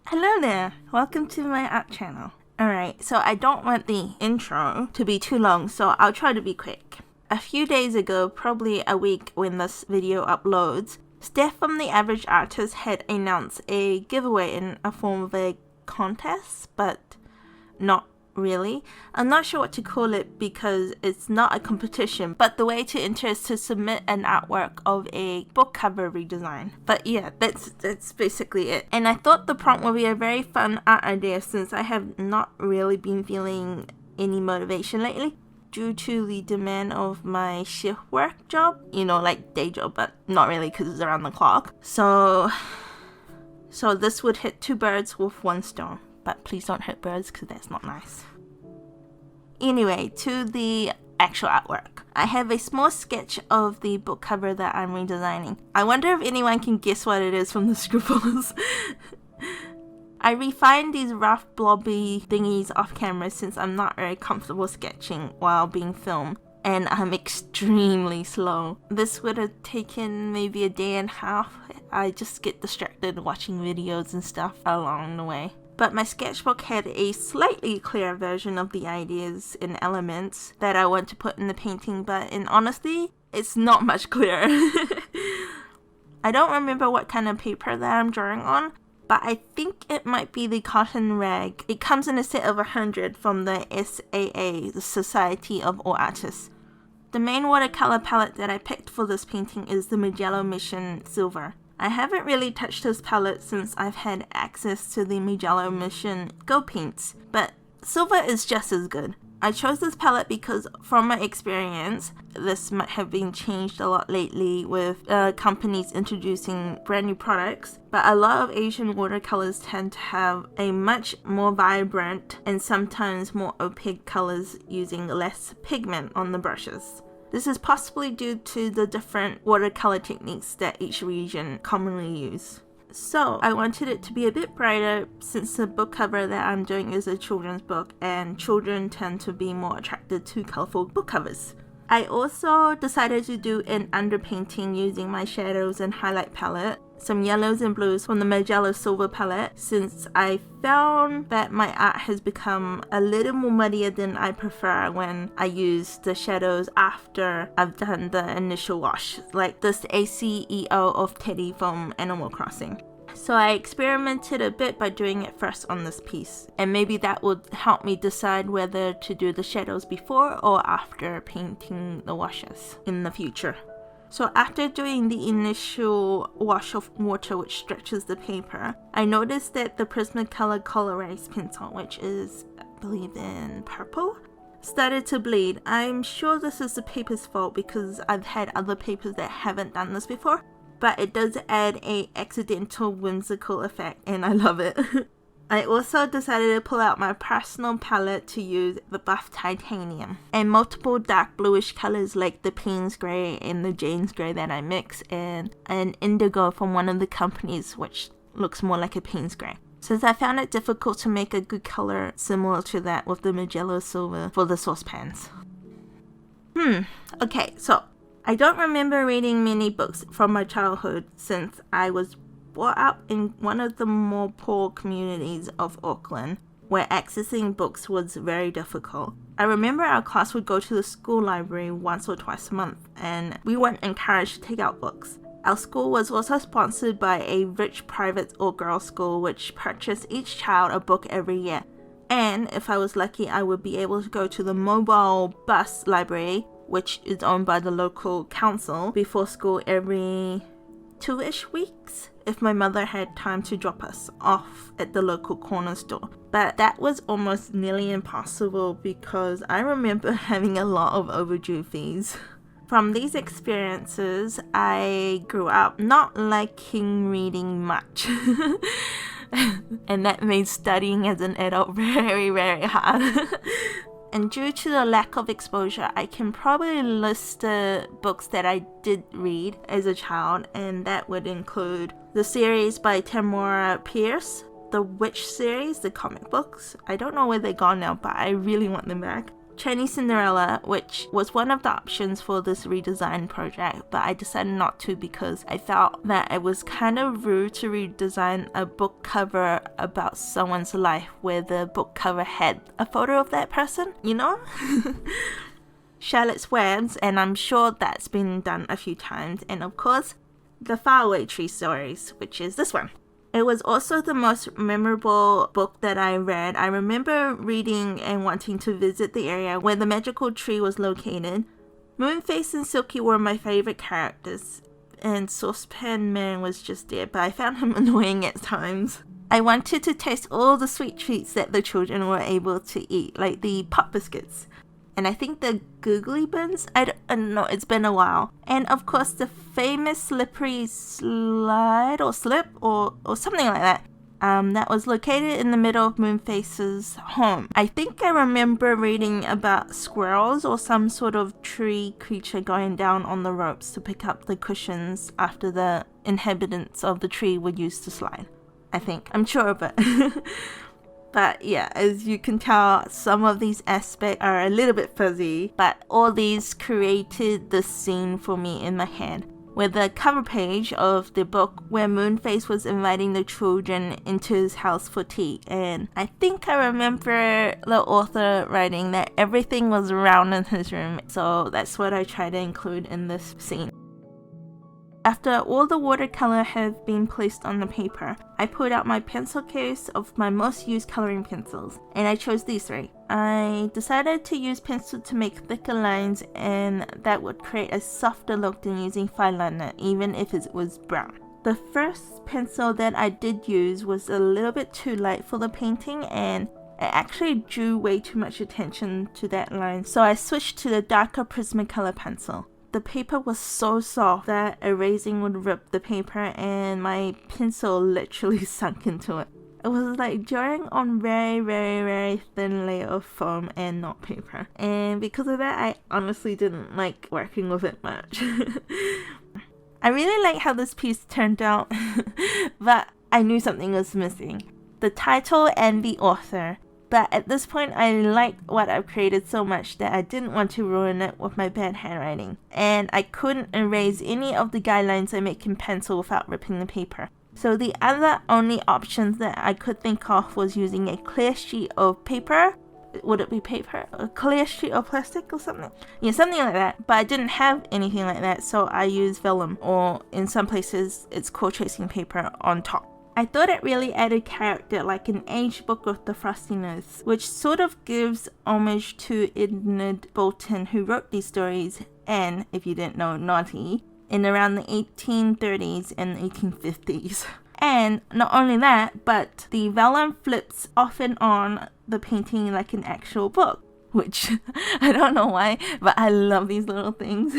Hello there, welcome to my art channel. Alright, so I don't want the intro to be too long, so I'll try to be quick. A few days ago, probably a week when this video uploads, Steph from The Average Artist had announced a giveaway in a form of a contest, but not really. I'm not sure what to call it because it's not a competition, but the way to enter is to submit an artwork of a book cover redesign. But yeah, that's basically it. And I thought the prompt would be a very fun art idea since I have not really been feeling any motivation lately due to the demand of my shift work job, you know, like day job, but not really because it's around the clock. So this would hit two birds with one stone. But please don't hit birds because that's not nice. Anyway, to the actual artwork. I have a small sketch of the book cover that I'm redesigning. I wonder if anyone can guess what it is from the scribbles. I refined these rough blobby thingies off camera since I'm not very comfortable sketching while being filmed. And I'm extremely slow. This would have taken maybe a day and a half. I just get distracted watching videos and stuff along the way. But my sketchbook had a slightly clearer version of the ideas and elements that I want to put in the painting, but in honesty, it's not much clearer. I don't remember what kind of paper that I'm drawing on, but I think it might be the cotton rag. It comes in a set of 100 from the SAA, the Society of All Artists. The main watercolor palette that I picked for this painting is the MIJELLO Mission Silver. I haven't really touched this palette since I've had access to the MIJELLO Mission Go paints, but silver is just as good. I chose this palette because from my experience, this might have been changed a lot lately with companies introducing brand new products, but a lot of Asian watercolors tend to have a much more vibrant and sometimes more opaque colors using less pigment on the brushes. This is possibly due to the different watercolor techniques that each region commonly use. So I wanted it to be a bit brighter since the book cover that I'm doing is a children's book and children tend to be more attracted to colorful book covers. I also decided to do an underpainting using my shadows and highlight palette, some yellows and blues from the MIJELLO Silver palette since I found that my art has become a little more muddier than I prefer when I use the shadows after I've done the initial wash, like this ACEO of Teddy from Animal Crossing. So I experimented a bit by doing it first on this piece, and maybe that would help me decide whether to do the shadows before or after painting the washes in the future. So after doing the initial wash of water which stretches the paper, I noticed that the PRISMACOLOUR Col-erase pencil, which is I believe in purple, started to bleed. I'm sure this is the paper's fault because I've had other papers that haven't done this before, but it does add a accidental whimsical effect and I love it. I also decided to pull out my personal palette to use the buff titanium and multiple dark bluish colors like the Payne's Grey and the Jane's Grey that I mix and an indigo from one of the companies which looks more like a Payne's Grey. Since I found it difficult to make a good color similar to that with the MIJELLO Silver for the saucepans. Okay, so I don't remember reading many books from my childhood since I was brought up in one of the more poor communities of Auckland where accessing books was very difficult. I remember our class would go to the school library once or twice a month and we weren't encouraged to take out books. Our school was also sponsored by a rich private all-girls school which purchased each child a book every year. And if I was lucky, I would be able to go to the mobile bus library, which is owned by the local council, before school every 2-ish weeks if my mother had time to drop us off at the local corner store. But that was almost nearly impossible because I remember having a lot of overdue fees. From these experiences, I grew up not liking reading much. And that made studying as an adult very, very hard. And due to the lack of exposure, I can probably list the books that I did read as a child, and that would include the series by Tamora Pierce, the Witch series, the comic books. I don't know where they're gone now, but I really want them back. Chinese Cinderella, which was one of the options for this redesign project, but I decided not to because I felt that it was kind of rude to redesign a book cover about someone's life where the book cover had a photo of that person, you know? Charlotte's Webs, and I'm sure that's been done a few times, and of course, the Faraway Tree Stories, which is this one. It was also the most memorable book that I read. I remember reading and wanting to visit the area where the magical tree was located. Moonface and Silky were my favorite characters, and Saucepan Man was just there, but I found him annoying at times. I wanted to taste all the sweet treats that the children were able to eat, like the pop biscuits. And I think the googly buns, I don't know, it's been a while. And of course the famous slippery slide or slip or something like that. That was located in the middle of Moonface's home. I think I remember reading about squirrels or some sort of tree creature going down on the ropes to pick up the cushions after the inhabitants of the tree would use to slide. I think. I'm sure of it. But yeah, as you can tell, some of these aspects are a little bit fuzzy, but all these created the scene for me in my head. With the cover page of the book where Moonface was inviting the children into his house for tea, and I think I remember the author writing that everything was round in his room, so that's what I try to include in this scene. After all the watercolor had been placed on the paper, I pulled out my pencil case of my most used coloring pencils, and I chose these three. I decided to use pencil to make thicker lines, and that would create a softer look than using fine liner, even if it was brown. The first pencil that I did use was a little bit too light for the painting, and it actually drew way too much attention to that line, so I switched to the darker Prismacolor pencil. The paper was so soft that erasing would rip the paper, and my pencil literally sunk into it. It was like drawing on very thin layer of foam and not paper. And because of that, I honestly didn't like working with it much. I really like how this piece turned out, but I knew something was missing. The title and the author. But at this point, I liked what I've created so much that I didn't want to ruin it with my bad handwriting. And I couldn't erase any of the guidelines I make in pencil without ripping the paper. So the other only options that I could think of was using a clear sheet of paper. Would it be paper? A clear sheet of plastic or something? Yeah, something like that. But I didn't have anything like that, so I used vellum, or in some places it's called tracing paper, on top. I thought it really added character, like an aged book with the frostiness, which sort of gives homage to Enid Bolton, who wrote these stories, and, if you didn't know, Naughty, in around the 1830s and 1850s. And not only that, but the vellum flips off and on the painting like an actual book, which I don't know why, but I love these little things.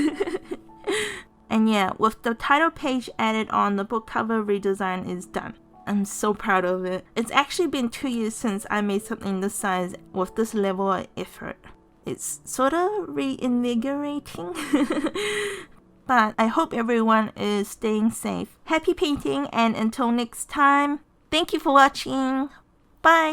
And yeah, with the title page added on, the book cover redesign is done. I'm so proud of it. It's actually been 2 years since I made something this size with this level of effort. It's sort of reinvigorating. But I hope everyone is staying safe. Happy painting, and until next time, thank you for watching. Bye!